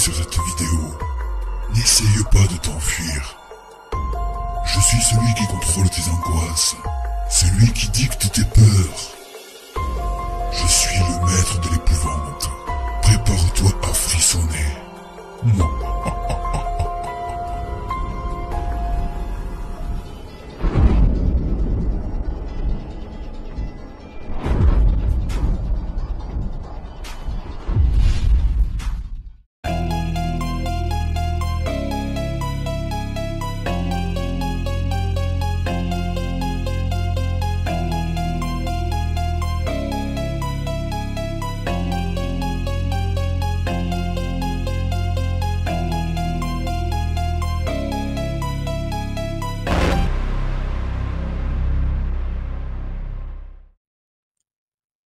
sur cette vidéo, n'essaye pas de t'enfuir. Je suis celui qui contrôle tes angoisses, celui qui dicte tes peurs. Je suis le maître de l'épouvante. Prépare-toi à frissonner.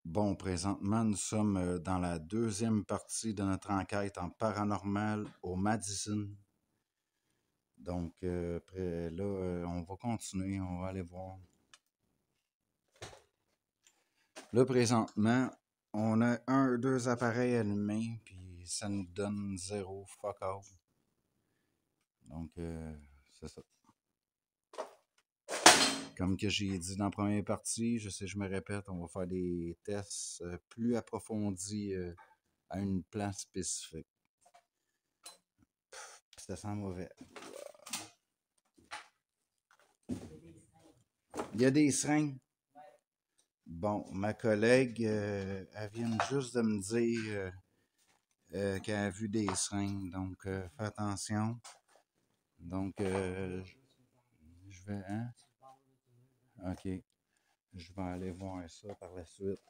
Bon, présentement, nous sommes dans la deuxième partie de notre enquête en paranormal au Madison. Donc, après, là, on va continuer, on va aller voir. Là, présentement, on a deux appareils allumés, puis ça nous donne 0 fuck off. Donc, c'est ça. Comme que j'ai dit dans la première partie, je sais, je me répète, on va faire des tests plus approfondis à une place spécifique. Ça sent mauvais. Il y a des seringues. Bon, ma collègue, elle vient juste de me dire qu'elle a vu des seringues. Donc, fais attention. Donc, je vais... Hein? OK. Je vais aller voir ça par la suite.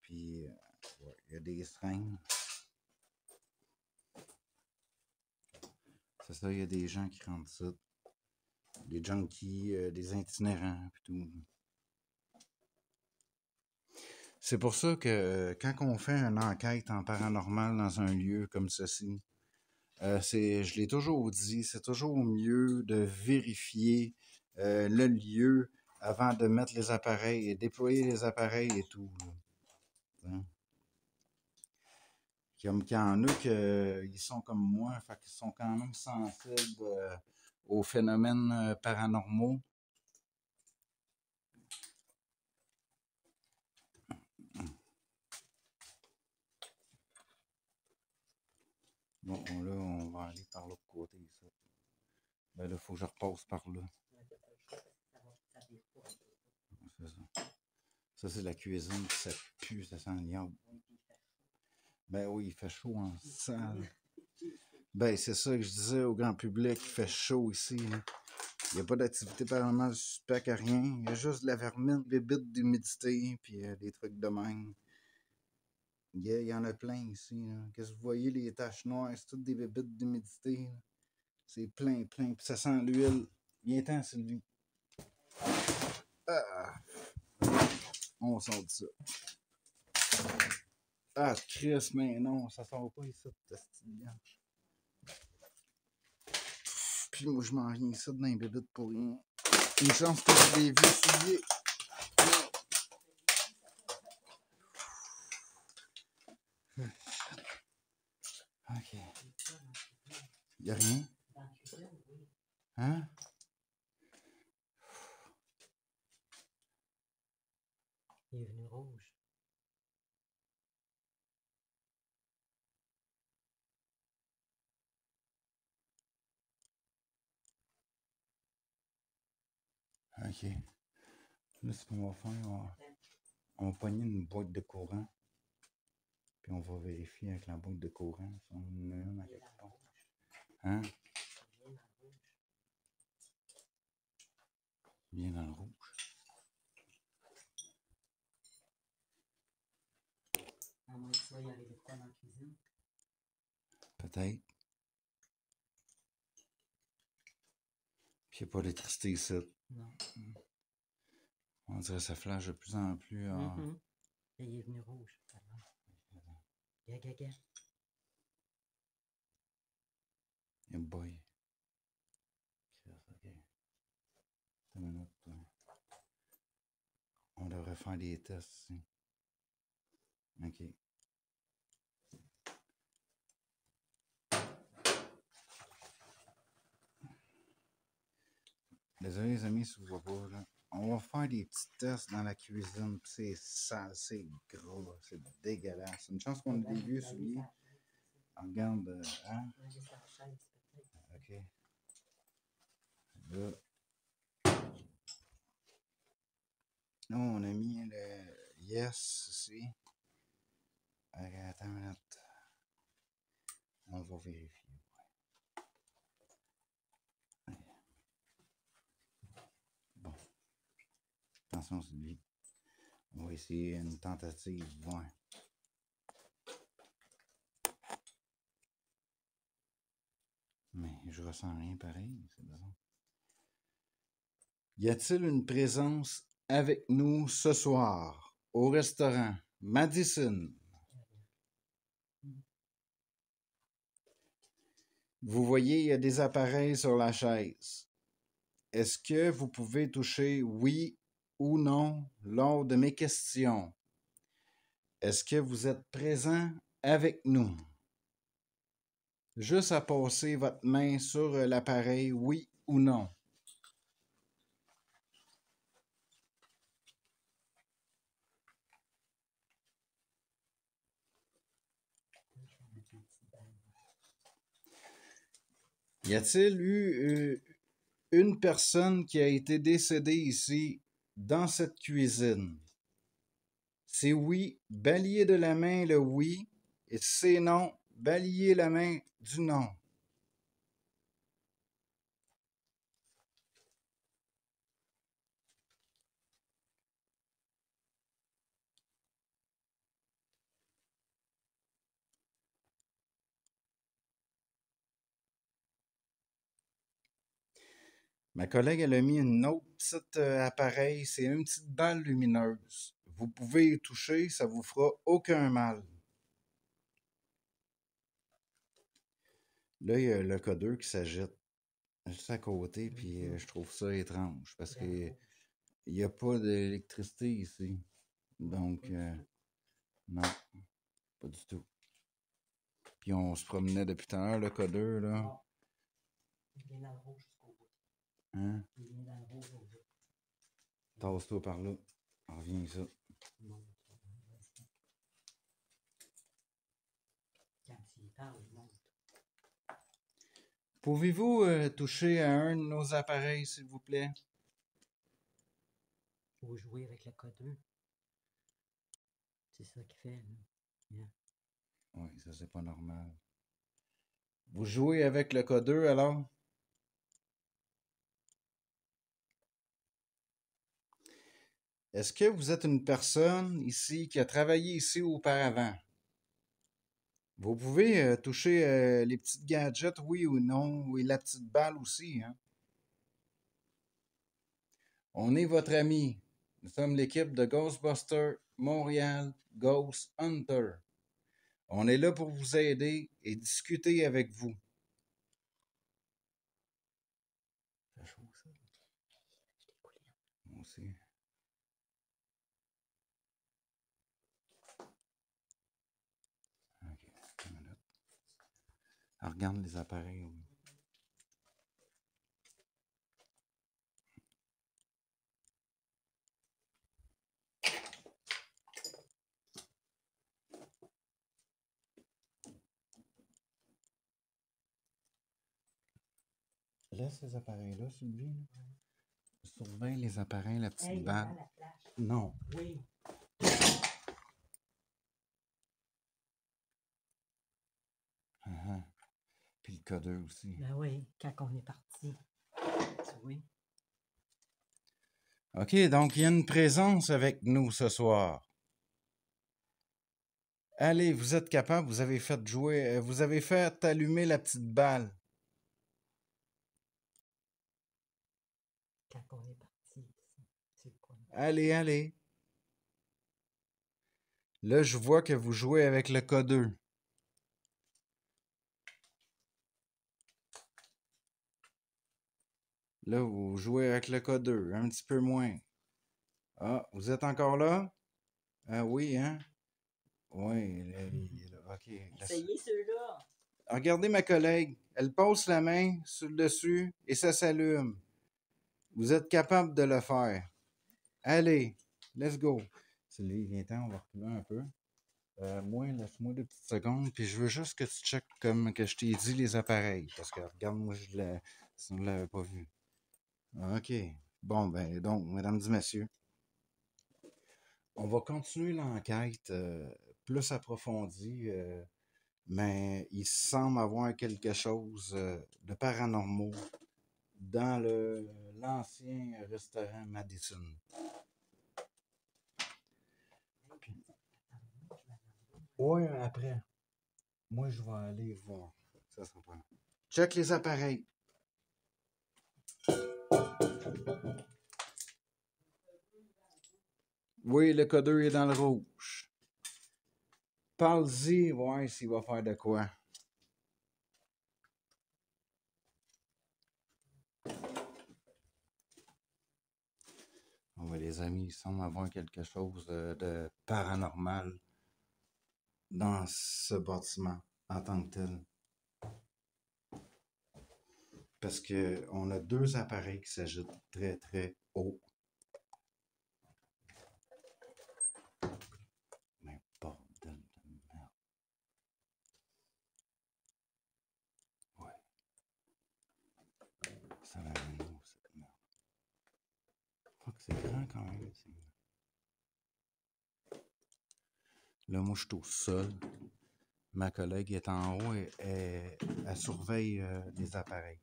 Puis, ouais, il y a des seringues. C'est ça, il y a des gens qui rentrent ça. Des junkies, des itinérants, puis tout. C'est pour ça que quand on fait une enquête en paranormal dans un lieu comme ceci, je l'ai toujours dit, c'est toujours mieux de vérifier le lieu avant de mettre les appareils et déployer les appareils et tout. Hein? Comme qu'il y en a qui sont comme moi, fait qu'ils sont quand même sensibles aux phénomènes paranormaux. Bon, là, on va aller par l'autre côté, ça. Ben là, il faut que je repasse par là. C'est ça. Ça, c'est la cuisine, ça pue, ça sent l'iode. Ben oui, il fait chaud en salle. Ben, c'est ça que je disais au grand public, il fait chaud ici. Là. Il n'y a pas d'activité paranormale suspecte à rien. Il y a juste de la vermine, des bits d'humidité, puis des trucs de même. Il y en a plein ici. Qu'est-ce que vous voyez, les taches noires, c'est toutes des bébites d'humidité. C'est plein, plein. Puis ça sent l'huile. Viens-t'en, Sylvie. Ah! On sort de ça. Ah, Chris, mais non, ça sort pas ici, cette blanche. Puis moi, je m'en viens ici dans les bébites pour rien. Une chance que j'ai des vieux souliers. OK. Y'a rien? Hein? Il est venu rouge. OK. Là, ce qu'on va faire, on va pogner une boîte de courant. Puis on va vérifier avec la boîte de courant si on en a une à quelque part. Hein? Bien dans le rouge. À moins que tu vas y aller de quoi dans la cuisine. Peut-être. Puis il n'y a pas d'électricité ici. Non. On dirait que ça flash de plus en plus. Et il est venu rouge. Gaga. Yeah, boy. OK. Une minute. On devrait faire des tests ici. OK. Désolé les amis si vous voyez pas là. On va faire des petits tests dans la cuisine. C'est sale, c'est gras, c'est dégueulasse. Une chance qu'on a des vieux souliers. On regarde, hein? Ok. Là. Là, on a mis le yes ici. Ok, attends une minute. On va vérifier. Bon. Attention, c'est lui. On va essayer une tentative. Ouais. Mais je ressens rien pareil. C'est bizarre. Y a-t-il une présence avec nous ce soir au restaurant Madison? Vous voyez, il y a des appareils sur la chaise. Est-ce que vous pouvez toucher oui ou non lors de mes questions? Est-ce que vous êtes présent avec nous? Juste à passer votre main sur l'appareil, oui ou non. Y a-t-il eu une personne qui a été décédée ici, dans cette cuisine? C'est oui, balayez de la main le oui, et c'est non, balayez la main du non. Ma collègue, elle a mis une autre petite appareil, c'est une petite balle lumineuse. Vous pouvez y toucher, ça vous fera aucun mal. Là, il y a le codeur qui s'agite juste à côté, puis je trouve ça étrange parce que il n'y a pas d'électricité ici. Donc, non, pas du tout. Puis on se promenait depuis tout à l'heure, le codeur, là. Il vient dans le rouge jusqu'au bout. Hein? Il vient dans le rouge au bout. Tasse-toi par là. Reviens ça. Quand il parle, il monte. Pouvez-vous toucher à un de nos appareils, s'il vous plaît? Faut jouer avec le codeur. C'est ça qu'il fait, là. Yeah. Oui, ça, c'est pas normal. Vous jouez avec le codeur, alors? Est-ce que vous êtes une personne ici qui a travaillé ici auparavant? Vous pouvez toucher les petits gadgets, oui ou non, et la petite balle aussi, hein? On est votre ami. Nous sommes l'équipe de Ghostbusters Montréal Ghost Hunter. On est là pour vous aider et discuter avec vous. C'est chaud, ça. Moi aussi. OK, une minute. Alors, regarde les appareils. Oui. Laisse ces appareils-là, Sylvie. Surveille les appareils, la petite balle. Non. Oui. Puis le codeur aussi. Ben oui, quand on est parti. Oui. OK, donc il y a une présence avec nous ce soir. Allez, vous êtes capable, vous avez fait jouer, vous avez fait allumer la petite balle. Quand on est parti. C'est quoi? Allez, allez. Là, je vois que vous jouez avec le codeur. Là, vous jouez avec le codeur, un petit peu moins. Ah, vous êtes encore là? Ah oui, hein? Oui, là, il est là. OK. Essayez ceux-là. Regardez ma collègue. Elle pose la main sur le dessus et ça s'allume. Vous êtes capable de le faire. Allez, let's go. Sylvie, viens-t'en, on va reculer un peu. Moi, laisse-moi 2 petites secondes, puis je veux juste que tu checkes comme que je t'ai dit les appareils. Parce que regarde, moi, si on ne l'avait pas vu. OK. Bon, ben, donc, mesdames et messieurs, on va continuer l'enquête plus approfondie, mais il semble avoir quelque chose de paranormal dans l'ancien restaurant Madison. Ouais, après. Moi, je vais aller voir. Ça sera pas long. Check les appareils. Oui, le codeur est dans le rouge. Parle-y, voir s'il va faire de quoi. Les amis, il semble avoir quelque chose de paranormal dans ce bâtiment en tant que tel. Parce qu'on a 2 appareils qui s'agitent très, très haut. Mais bordel de merde. Ouais. Ça va aller où, cette merde? Fuck, c'est grand quand même. Là, moi, je suis tout seul. Ma collègue est en haut et elle surveille les appareils.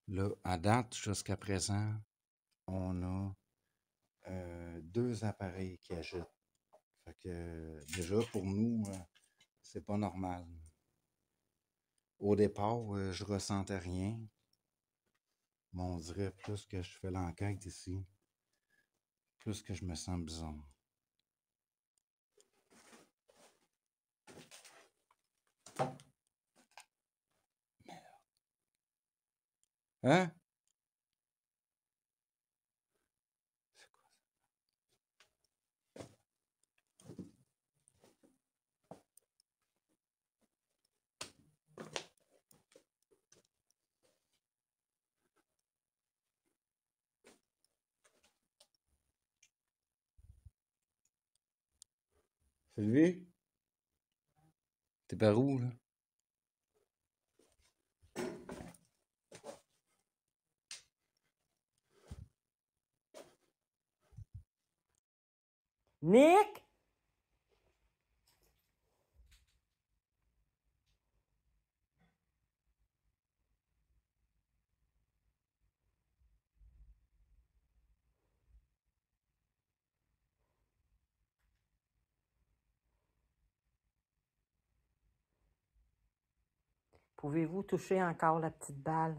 Là, à date, jusqu'à présent, on a 2 appareils qui agitent. Fait que déjà, pour nous, c'est pas normal. Au départ, je ressentais rien. Mais on dirait plus que je fais l'enquête ici, plus que je me sens bizarre. Hein? C'est quoi ça? Sylvie? T'es par où, là? Nick! Pouvez-vous toucher encore la petite balle?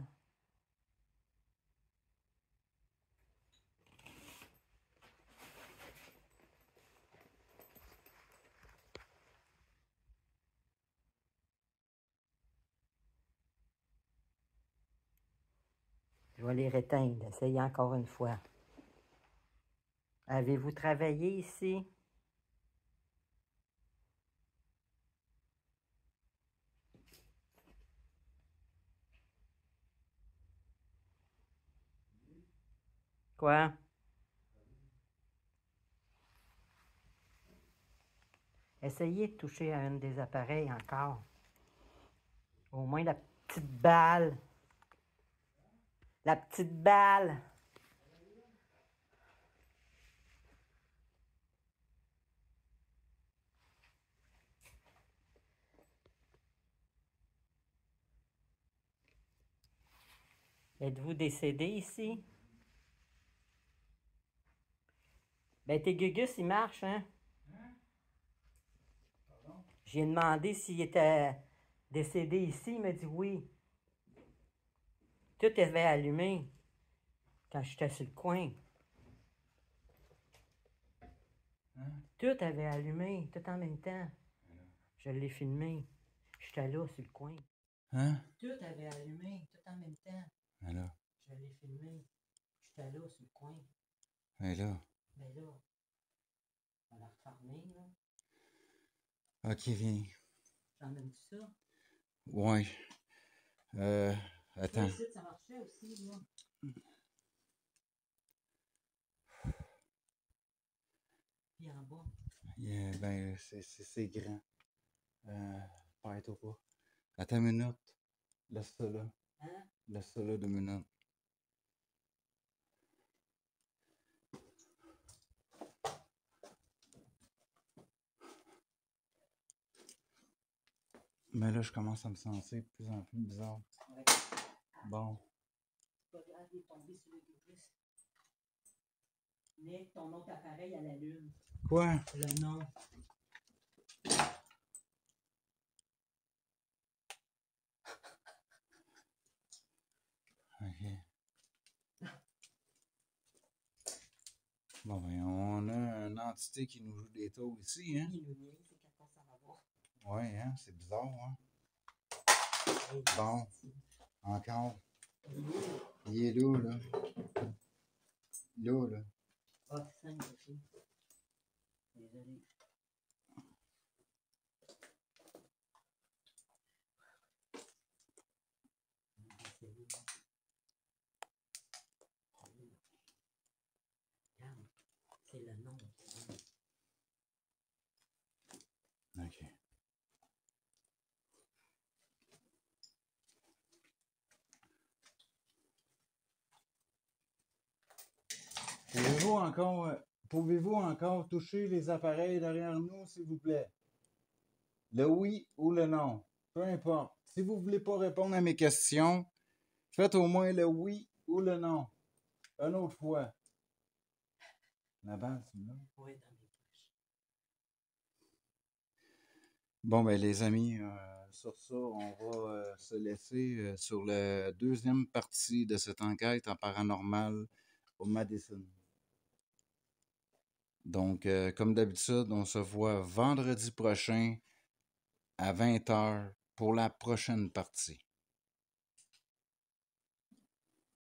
Je vais les éteindre. Essayez encore une fois. Avez-vous travaillé ici? Quoi? Essayez de toucher à un des appareils encore. Au moins la petite balle. La petite balle. Êtes-vous décédé ici? Ben, tes gugus, ils marchent, hein? J'ai demandé s'il était décédé ici. Il m'a dit oui. Tout avait allumé quand j'étais sur le coin. Hein? Tout avait allumé, tout en même temps. Je l'ai filmé. J'étais là, sur le coin. Hein? Tout avait allumé, tout en même temps. Alors, Je l'ai filmé. J'étais là, sur le coin. là. Ben là, on l'a refermé, là. Ok, viens. J'en ai dit ça. Ouais. Attends. Ici, ça marchait aussi, là. Puis en bas. Ben, c'est grand. Perds-toi pas. Attends une minute. Laisse ça là. Hein? Laisse ça là 2 minutes. Mais là, je commence à me sentir de plus en plus bizarre. Ouais. Bon. Tu vas aller tomber sur le Google. Mets ton autre appareil à la lune. Quoi? Le nom. OK. Bon, ben, on a une entité qui nous joue des tours ici, hein? Il nous niaise, c'est qu'à quoi ça va voir. Ouais, hein? C'est bizarre, hein? Bon. Encore. Il est là, là. Là, là. Ah, c'est ça, une fille. Désolé. Regarde, c'est le nom. OK. Pouvez-vous encore toucher les appareils derrière nous, s'il vous plaît? Le oui ou le non? Peu importe. Si vous ne voulez pas répondre à mes questions, faites au moins le oui ou le non. Une autre fois. La balle, c'est là. Oui, dans mes poches. Bon, ben les amis, sur ça, on va se laisser sur la deuxième partie de cette enquête en paranormal au Madison. Donc, comme d'habitude, on se voit vendredi prochain à 20h pour la prochaine partie.